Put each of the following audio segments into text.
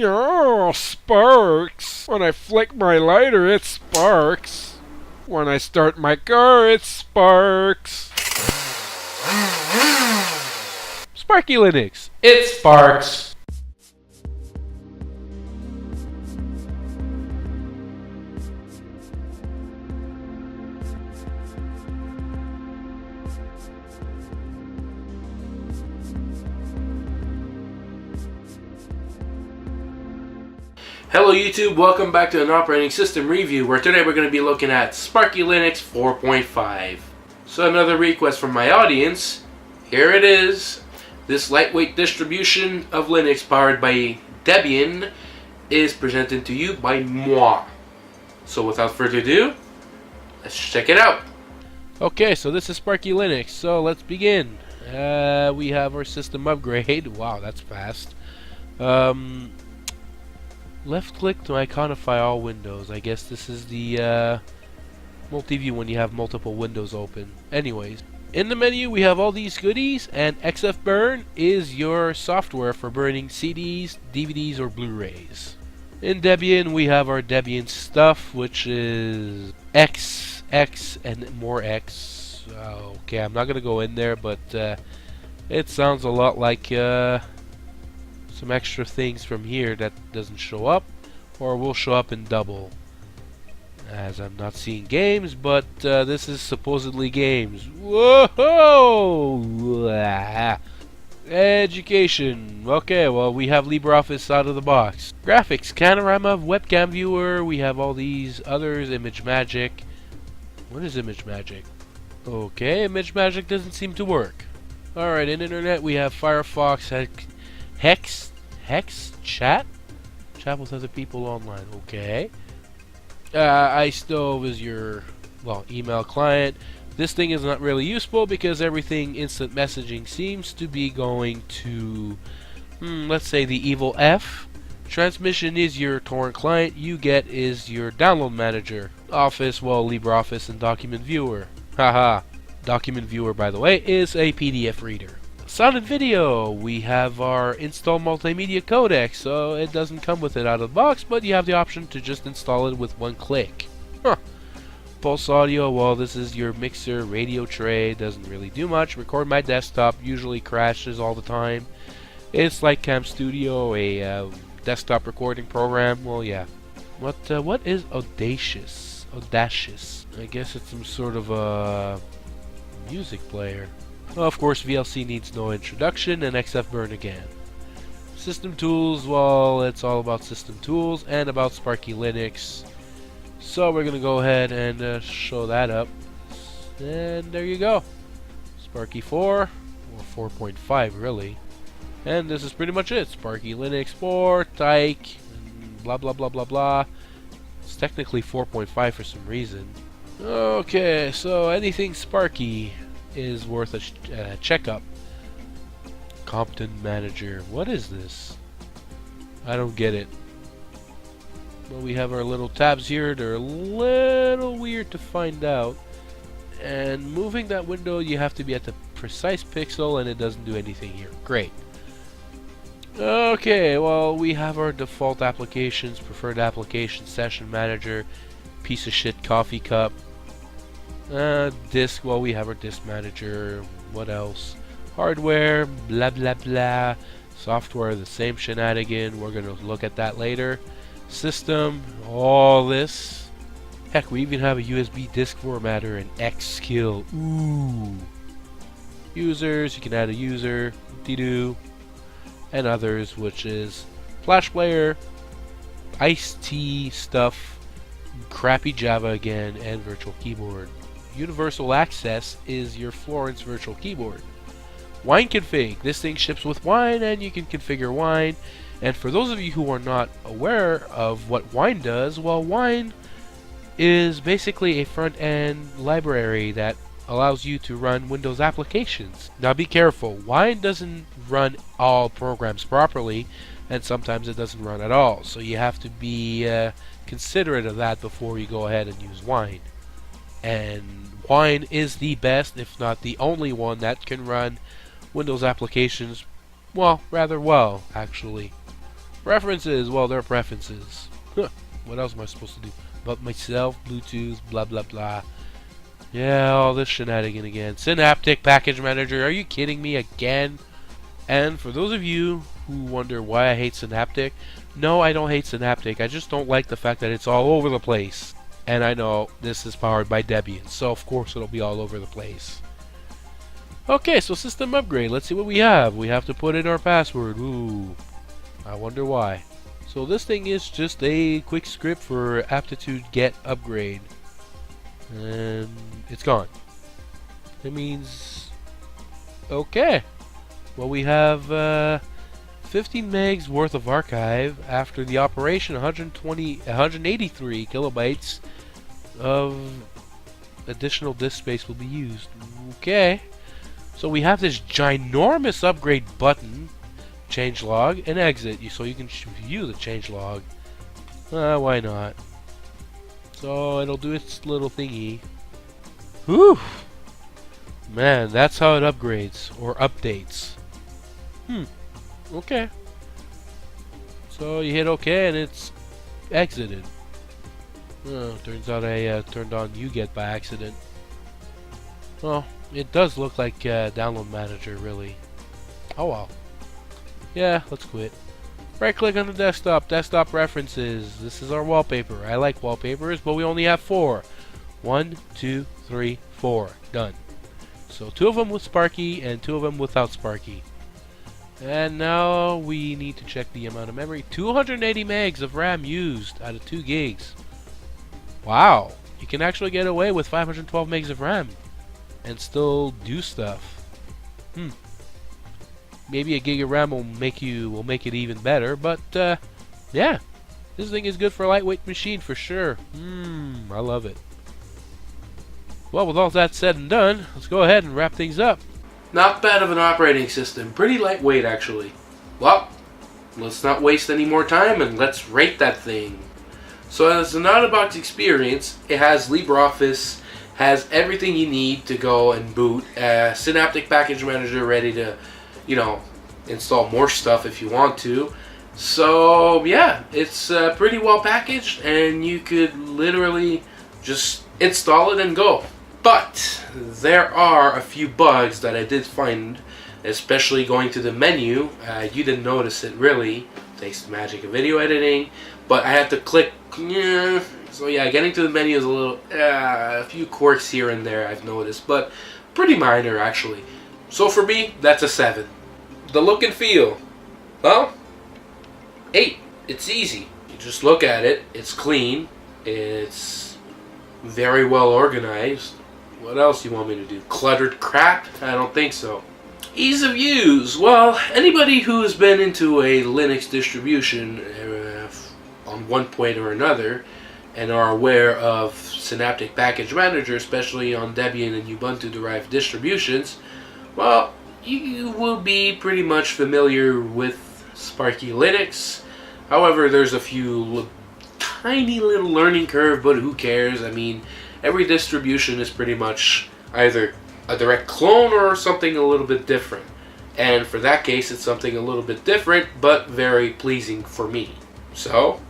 Yeah, sparks. When I flick my lighter, it sparks. When I start my car, it sparks. Sparkylinux, it sparks. Hello YouTube, welcome back to an operating system review where today we're going to be looking at Sparkylinux 4.5. So another request from my audience, here it is. This lightweight distribution of Linux powered by Debian is presented to you by moi. So without further ado, let's check it out. Okay, so this is Sparkylinux, so let's begin. We have our system upgrade. Wow, that's fast. Left click to iconify all windows. I guess this is the multi-view when you have multiple windows open. Anyways, in the menu we have all these goodies, and XFburn is your software for burning CDs, DVDs, or Blu-rays. In Debian we have our Debian stuff, which is X, X, and more X. Okay, I'm not gonna go in there, but it sounds a lot like some extra things from here that doesn't show up or will show up in double, as I'm not seeing games, but this is supposedly games. Whoa! Education. Okay, well, we have LibreOffice out of the box. Graphics, Panorama, Webcam Viewer. We have all these others. ImageMagick. What is ImageMagick? Okay, ImageMagick doesn't seem to work. Alright, in Internet we have Firefox, Hex chat with other people online. Okay. iStove is your email client. This thing is not really useful because everything instant messaging seems to be going to let's say the evil F. Transmission is your torrent client. UGet is your download manager. Office, LibreOffice and Document Viewer. Haha. Document Viewer, by the way, is a PDF reader. Sound and video, we have our install multimedia codec, so it doesn't come with it out of the box, but you have the option to just install it with one click. Pulse audio, well, this is your mixer, radio tray, doesn't really do much. Record my desktop, usually crashes all the time. It's like Cam Studio, a desktop recording program. Well, yeah. What is Audacious? Audacious. I guess it's some sort of a music player. Well, of course, VLC needs no introduction, and XFburn again. System tools, well, it's all about system tools and about Sparkylinux. So we're going to go ahead and show that up. And there you go. Sparky 4, or 4.5 really. And this is pretty much it. Sparkylinux 4, Tyke, and blah blah blah blah blah. It's technically 4.5 for some reason. Okay, so anything Sparky is worth a checkup. Compton Manager. What is this? I don't get it. Well, we have our little tabs here. They're a little weird to find out. And moving that window, you have to be at the precise pixel, and it doesn't do anything here. Great. Okay, well, we have our default applications, preferred applications, session manager, piece of shit coffee cup. Disk, well, we have our disk manager. What else? Hardware, blah blah blah. Software, the same shenanigan. We're gonna look at that later. System, all this. Heck, we even have a USB disk formatter and Xskill. Ooh. Users, you can add a user, doo, and others, which is Flash Player, Ice-T stuff, crappy Java again, and Virtual Keyboard. Universal Access is your Florence Virtual Keyboard. Wine config. This thing ships with Wine, and you can configure Wine. And for those of you who are not aware of what Wine does, well, Wine is basically a front-end library that allows you to run Windows applications. Now be careful. Wine doesn't run all programs properly, and sometimes it doesn't run at all. So you have to be considerate of that before you go ahead and use Wine. And Wine is the best, if not the only one, that can run Windows applications, well, rather well, actually. Preferences, well, they're preferences. What else am I supposed to do? About myself, Bluetooth, blah blah blah. Yeah, all this shenanigan again. Synaptic Package Manager, are you kidding me again? And for those of you who wonder why I hate Synaptic, no, I don't hate Synaptic. I just don't like the fact that it's all over the place. And I know this is powered by Debian, so of course it'll be all over the place. Okay, so system upgrade. Let's see what we have. We have to put in our password. Ooh, I wonder why. So this thing is just a quick script for aptitude get upgrade. And it's gone. It means... okay. Well, we have 15 megs worth of archive after the operation. 183 kilobytes of additional disk space will be used. Okay. So we have this ginormous upgrade button, change log, and exit, so you can view the change log. Why not? So it'll do its little thingy. Whew! Man, that's how it upgrades, or updates. Okay. So you hit OK and it's exited. Turns out I turned on UGET by accident. Well, it does look like Download Manager, really. Oh well. Yeah, let's quit. Right click on the desktop, desktop preferences. This is our wallpaper. I like wallpapers, but we only have 4. 1, 2, 3, 4. Done. So 2 of them with Sparky and 2 of them without Sparky. And now we need to check the amount of memory. 280 megs of RAM used out of 2 gigs. Wow. You can actually get away with 512 megs of RAM and still do stuff. Maybe a gig of RAM will make it even better, but yeah, this thing is good for a lightweight machine for sure. I love it. Well, with all that said and done, let's go ahead and wrap things up. Not bad of an operating system, pretty lightweight actually. Well, let's not waste any more time and let's rate that thing. So as an out-of-box experience, it has LibreOffice, has everything you need to go and boot, Synaptic Package Manager ready to, you know, install more stuff if you want to. So yeah, it's pretty well packaged and you could literally just install it and go. But there are a few bugs that I did find, especially going to the menu. You didn't notice it really, thanks to the magic of video editing, but I had to click. So yeah, getting to the menu is a few quirks here and there I've noticed, but pretty minor actually. So for me, that's a 7. The look and feel, well, 8. It's easy. You just look at it. It's clean. It's very well organized. What else do you want me to do? Cluttered crap? I don't think so. Ease of use. Well, anybody who has been into a Linux distribution on one point or another and are aware of Synaptic Package Manager, especially on Debian and Ubuntu derived distributions, well, you will be pretty much familiar with Sparkylinux. However, there's a few tiny little learning curve, but who cares? I mean, every distribution is pretty much either a direct clone or something a little bit different. And for that case, it's something a little bit different, but very pleasing for me. So,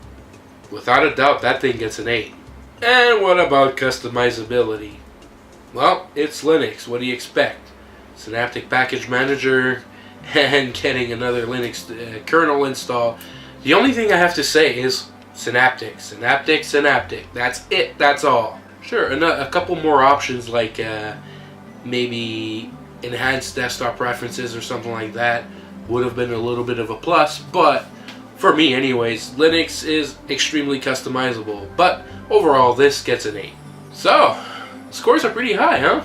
without a doubt, that thing gets an 8. And what about customizability? Well, it's Linux. What do you expect? Synaptic Package Manager and getting another Linux kernel install. The only thing I have to say is Synaptic. That's it. That's all. Sure, a couple more options like maybe enhanced desktop preferences or something like that would have been a little bit of a plus, but for me anyways, Linux is extremely customizable. But overall, this gets an 8. So, scores are pretty high, huh?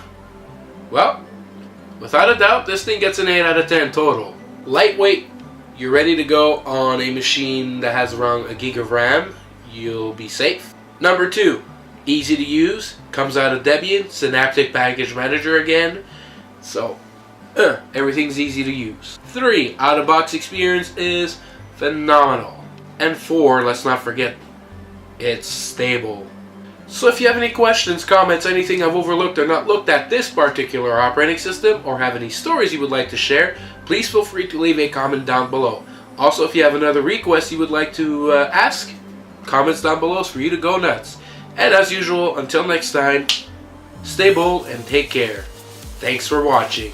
Well, without a doubt, this thing gets an 8 out of 10 total. Lightweight, you're ready to go on a machine that has around a gig of RAM, you'll be safe. Number 2, easy to use, comes out of Debian, Synaptic Package Manager again, so everything's easy to use. 3, out-of-box experience is phenomenal. And 4, let's not forget, it's stable. So if you have any questions, comments, anything I've overlooked or not looked at this particular operating system, or have any stories you would like to share, please feel free to leave a comment down below. Also, if you have another request you would like to ask, comments down below for you to go nuts. And as usual, until next time, stay bold and take care. Thanks for watching.